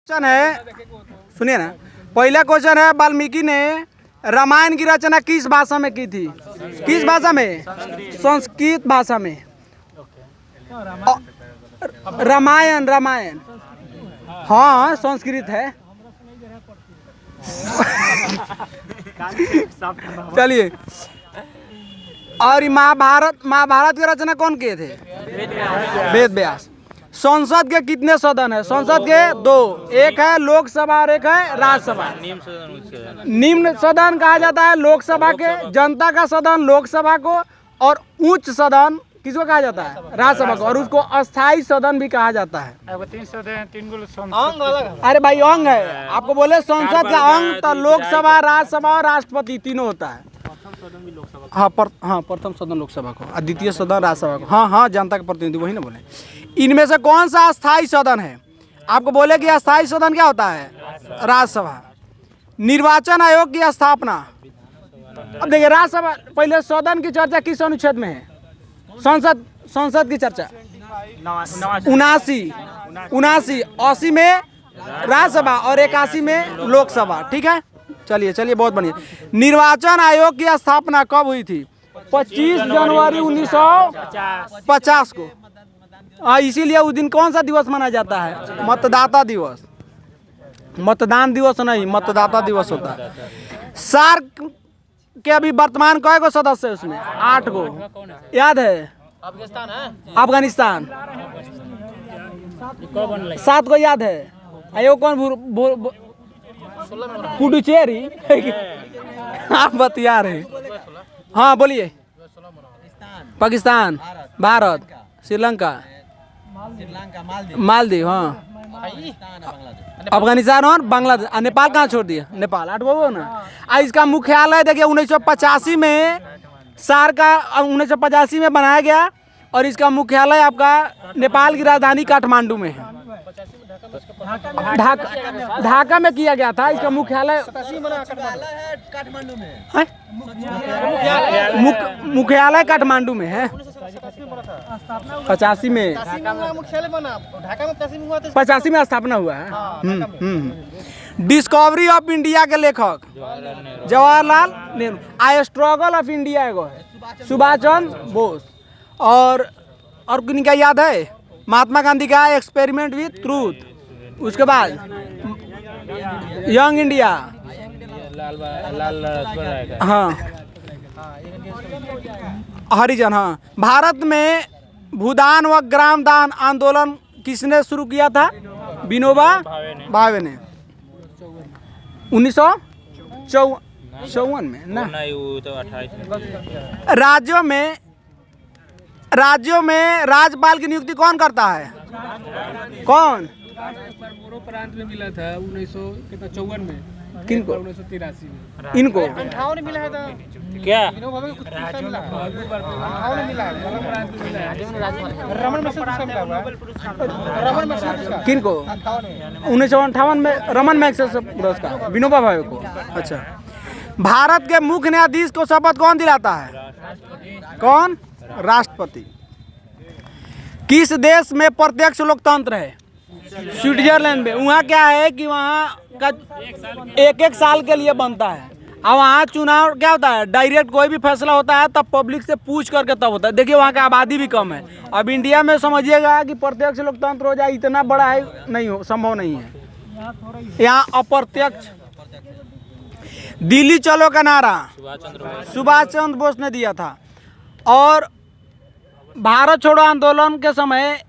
Question है, सुनिए ना। पहला क्वेश्चन है, वाल्मीकि ने रामायण की रचना किस भाषा में की थी? किस भाषा में? संस्कृत भाषा में। रामायण रामायण हाँ संस्कृत है। चलिए, और महाभारत की रचना कौन किए थे? वेद व्यास। संसद के कितने सदन है? संसद के दो, एक है लोकसभा और एक है राज्यसभा। निम्न सदन कहा जाता है लोकसभा के, जनता का सदन लोकसभा को, और उच्च सदन किसको कहा जाता है? राज्यसभा को, और उसको अस्थाई सदन भी कहा जाता है। अरे भाई अंग है, आपको बोले संसद का अंग तो लोकसभा, राज्यसभा और राष्ट्रपति तीनों होता है। हाँ प्रथम सदन लोकसभा को और द्वितीय सदन राज्यसभा को। हाँ जनता के प्रतिनिधि, वही ना बोले। इनमें से कौन सा अस्थाई सदन है? आपको बोले कि अस्थाई सदन क्या होता है? राज्यसभा। निर्वाचन आयोग की स्थापना, अब देखिए राज्यसभा, पहले सदन की चर्चा किस अनुच्छेद में है? संसद की चर्चा 79, 80 में राज्यसभा और 81 में लोकसभा। ठीक है, चलिए बहुत बढ़िया। निर्वाचन आयोग की स्थापना कब हुई थी? 25 जनवरी 1950 को। इसीलिए उस दिन कौन सा दिवस मनाया जाता है? मतदाता दिवस। मतदान दिवस नहीं, मतदाता दिवस होता है। सार्क के अभी वर्तमान कई गो सदस्य है उसमें? 8 गो। याद है? अफगानिस्तान 7 गो याद है? आयोग कौन? पुडुचेरी आप बतिया रहे। हाँ बोलिए। पाकिस्तान, भारत, श्रीलंका, मालदीव, हाँ अफगानिस्तान और बांग्लादेश। नेपाल कहाँ छोड़ दिया? नेपाल 8 गो ना। इसका मुख्यालय देखिए 1985 में सार्क का 1985 में बनाया गया, और इसका मुख्यालय आपका नेपाल की राजधानी काठमांडू में है। ढाका में किया गया था। इसका मुख्यालय काठमांडू में है। मुख्यालय काठमांडू में है। 85 में 85 में स्थापना हुआ है। डिस्कवरी ऑफ इंडिया के लेखक Jawaharlal Nehru. I struggle of India एगो है सुभाष चंद्र बोस, और किनका याद है? महात्मा गांधी का एक्सपेरिमेंट विथ ट्रूथ। उसके बाद यंग इंडिया, हाँ हरिजन। हाँ, भारत में भूदान व ग्राम दान आंदोलन किसने शुरू किया था? विनोबा भावे ने 1954 में ना। राज्यों में राज्यपाल की नियुक्ति कौन करता है? कौन? प्रांत में मिला था 1954 में। किनको? 1983 में। इनको 58 मिला है क्या? किनको? 1958 में रमन मैग्सेसे पुरस्कार विनोबा भावे को। अच्छा, भारत के मुख्य न्यायाधीश को शपथ कौन दिलाता है? कौन? राष्ट्रपति। किस देश में प्रत्यक्ष लोकतंत्र है? स्विट्जरलैंड में। वहाँ क्या है कि वहाँ का एक साल के लिए बनता है, और वहाँ चुनाव क्या होता है? डायरेक्ट कोई भी फैसला होता है तब पब्लिक से पूछ करके तब होता है। देखिए वहाँ की आबादी भी कम है। अब इंडिया में समझिएगा कि प्रत्यक्ष लोकतंत्र हो जाए, इतना बड़ा है नहीं, हो संभव नहीं है। यहाँ अप्रत्यक्ष। दिल्ली चलो का नारा सुभाष चंद्र बोस ने दिया था, और भारत छोड़ो आंदोलन के समय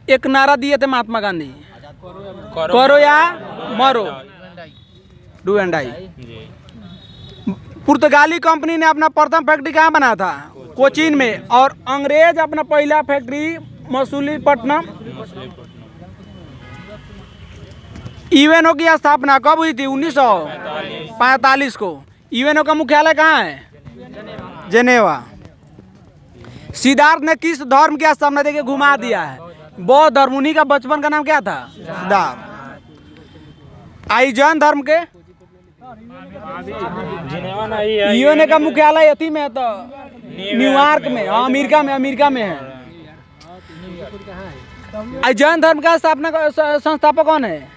एक नारा दिए थे महात्मा गांधी, करो या मरो, डू एंड डाई। पुर्तगाली कंपनी ने अपना प्रथम फैक्ट्री कहाँ बनाया था? कोचीन में। और अंग्रेज अपना पहला फैक्ट्री मसूलीपट्टनम। यूएनओ की स्थापना कब हुई थी? 1945 को। यूएनओ का मुख्यालय कहाँ है? जेनेवा। सिद्धार्थ ने किस धर्म की स्थापना? देखिए घुमा दिया है, बौद्ध धर्म। उन्हीं का बचपन का नाम क्या था? सिद्धार्थ। आई जैन धर्म के? यूएनओ का मुख्यालय यती में है, तो न्यूयॉर्क में। अमेरिका में है। जैन धर्म का संस्थापक कौन है?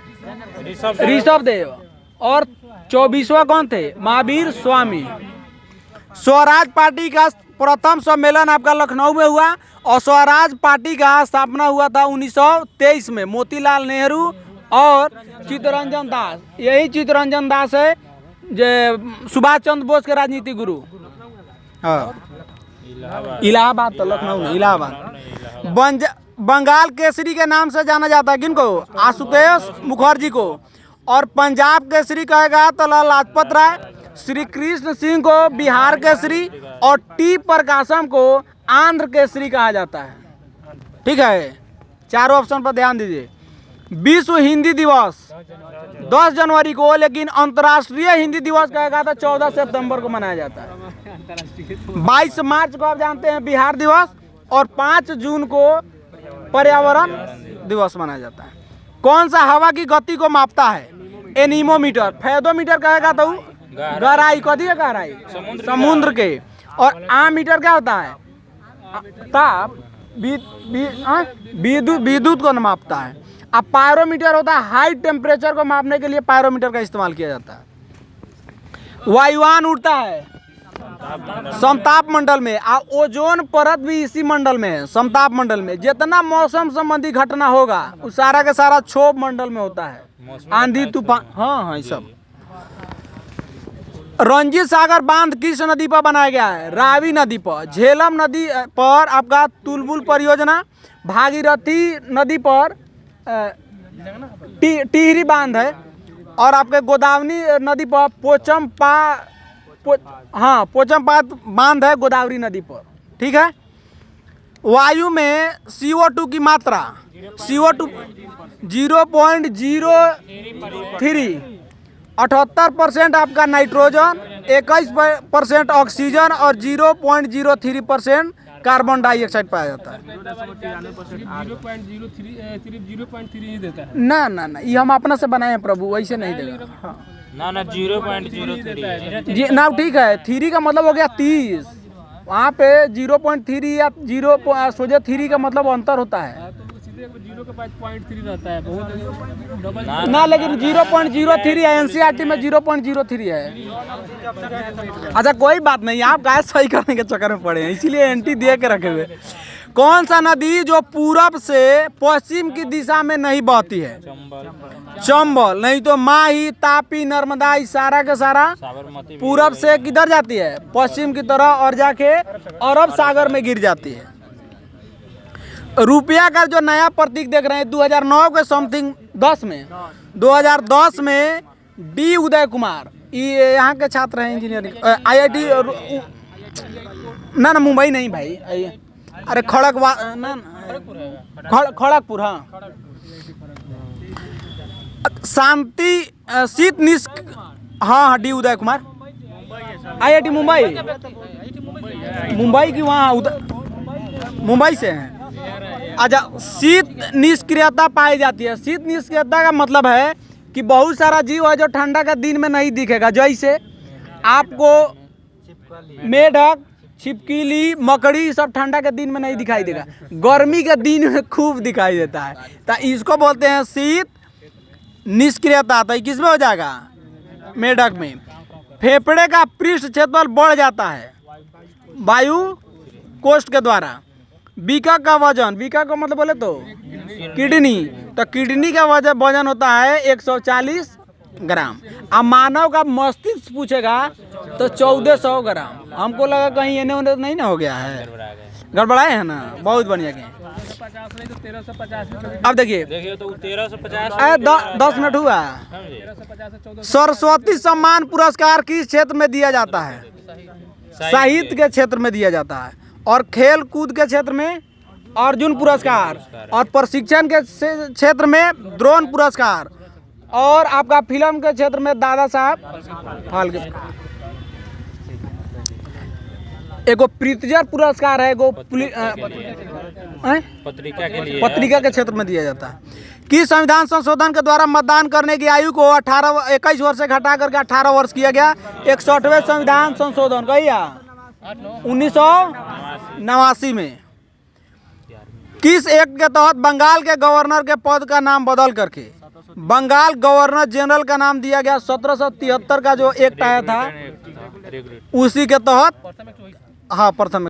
ऋषभ देव। और 24वां कौन थे? महावीर स्वामी। स्वराज पार्टी का प्रथम सम्मेलन आपका लखनऊ में हुआ और स्वराज पार्टी का स्थापना हुआ था 1923 में। मोतीलाल नेहरू और चित्तरंजन दास, यही चित्तरंजन दास है जो सुभाष चंद्र बोस के राजनीतिक गुरु। हाँ, इलाहाबाद तो लखनऊ में, इलाहाबाद। बंगाल केसरी के नाम से जाना जाता है किनको? आशुतोष मुखर्जी को। और पंजाब केसरी कहेगा तो लाला लाजपत राय, श्री कृष्ण सिंह को बिहार केसरी और टी प्रकाशम को आंध्र केसरी कहा जाता है। ठीक है, चारों ऑप्शन पर ध्यान दीजिए। विश्व हिंदी दिवस 10 जनवरी को, लेकिन अंतर्राष्ट्रीय हिंदी दिवस कहेगा तो 14 सितंबर को मनाया जाता है। 22 मार्च को आप जानते हैं बिहार दिवस और 5 जून को पर्यावरण दिवस मनाया जाता है। कौन सा हवा की गति को मापता है? एनीमोमीटर। फेदोमीटर कहेगा तो गहराई, कथी है गहराई? समुद्र के। और आमीटर क्या होता है? ताप, विद्युत को मापता है। अब पायरोमीटर होता है हाई टेम्परेचर को मापने के लिए पायरोमीटर का इस्तेमाल किया जाता है। वायुयान उड़ता है समताप मंडल में। ओजोन परत भी इसी मंडल में है, समताप मंडल में। जितना मौसम संबंधी घटना होगा वो सारा का सारा क्षोभ मंडल में होता है, आंधी तूफान। हाँ, ये सब। रंजीत सागर बांध किस नदी पर बनाया गया है? रावी नदी पर। झेलम नदी पर आपका तुलबुल परियोजना। भागीरथी नदी पर टिहरी बांध है। और आपके गोदावरी नदी पर पोचमपात बांध है गोदावरी नदी पर। ठीक है। वायु में CO2 की मात्रा CO2 0.03, 78% आपका नाइट्रोजन, 21% ऑक्सीजन और 0.03% कार्बन डाइऑक्साइड पाया जाता है। 0.03 देता है। ना ना ना, ये हम अपना से बनाए हैं प्रभु, वैसे नहीं देगा। हाँ। ना 0.03 ना ठीक है, 3 का मतलब हो गया 30, वहाँ पे 0.3 या 0 सोचे 3 का मतलब अंतर होता है। सीधे 0 के बाद 0.3 रहता है, बहुत डबल ना, लेकिन 0.03 है, NCERT में 0.03 है। अच्छा कोई बात नहीं, आप गाय सही करने के चक्कर में पड़े हैं, इसीलिए एंटी दे के रखे हुए। कौन सा नदी जो पूरब से पश्चिम की दिशा में नहीं बहती है? चंबल। नहीं तो माही, तापी, नर्मदा, सारा का सारा पूरब से किधर जाती है? पश्चिम की तरह, और जाके अरब सागर में गिर जाती है। रुपया का जो नया प्रतीक देख रहे हैं 2009 के समथिंग 2010 में डी उदय कुमार, ये यहाँ के छात्र हैं इंजीनियरिंग IIT ना मुंबई नहीं भाई, अरे खड़गपुर। हाँ, शांति शीत निष्क, हाँ डी उदय कुमार IIT मुंबई की, वहाँ मुंबई से हैं। अच्छा, शीत निष्क्रियता पाई जाती है। शीत निष्क्रियता का मतलब है कि बहुत सारा जीव है जो ठंडा का दिन में नहीं दिखेगा। जैसे आपको मेढक, छिपकली, मकड़ी सब ठंडा के दिन में नहीं दिखाई देगा, गर्मी के दिन में खूब दिखाई देता है। तो इसको बोलते हैं शीत निष्क्रियता। तो किस में हो जाएगा? मेढक में। फेफड़े का पृष्ठ क्षेत्रफल बढ़ जाता है वायु कोष्ठ के द्वारा। बीका का वजन, बीका का मतलब बोले तो किडनी, तो किडनी का वजन होता है 140 ग्राम। अब मानव का मस्तिष्क पूछेगा तो 1400 ग्राम। हमको लगा कहीं एने ओने नहीं ना हो गया है, गड़बड़ाए हैं ना, बहुत बढ़िया के। 1350। अब देखिए तो 1350 10 मिनट हुआ। सरस्वती सम्मान पुरस्कार किस क्षेत्र में दिया जाता है? साहित्य के क्षेत्र में दिया जाता है। और खेल कूद के क्षेत्र में अर्जुन पुरस्कार, और प्रशिक्षण के क्षेत्र में द्रोण पुरस्कार, और आपका फिल्म के क्षेत्र में दादा साहब फाल्के। एगो प्रित्जर पुरस्कार है, एगो पत्रिका के क्षेत्र में दिया जाता है। कि संविधान संशोधन के द्वारा मतदान करने की आयु को 21 वर्ष से घटा करके 18 वर्ष किया गया? 61वें संविधान संशोधन कहिए 1989 में। किस एक्ट के तहत बंगाल के गवर्नर के पद का नाम बदल करके बंगाल गवर्नर जनरल का नाम दिया गया? 1773 का जो एक्ट आया था उसी के तहत, हाँ प्रथम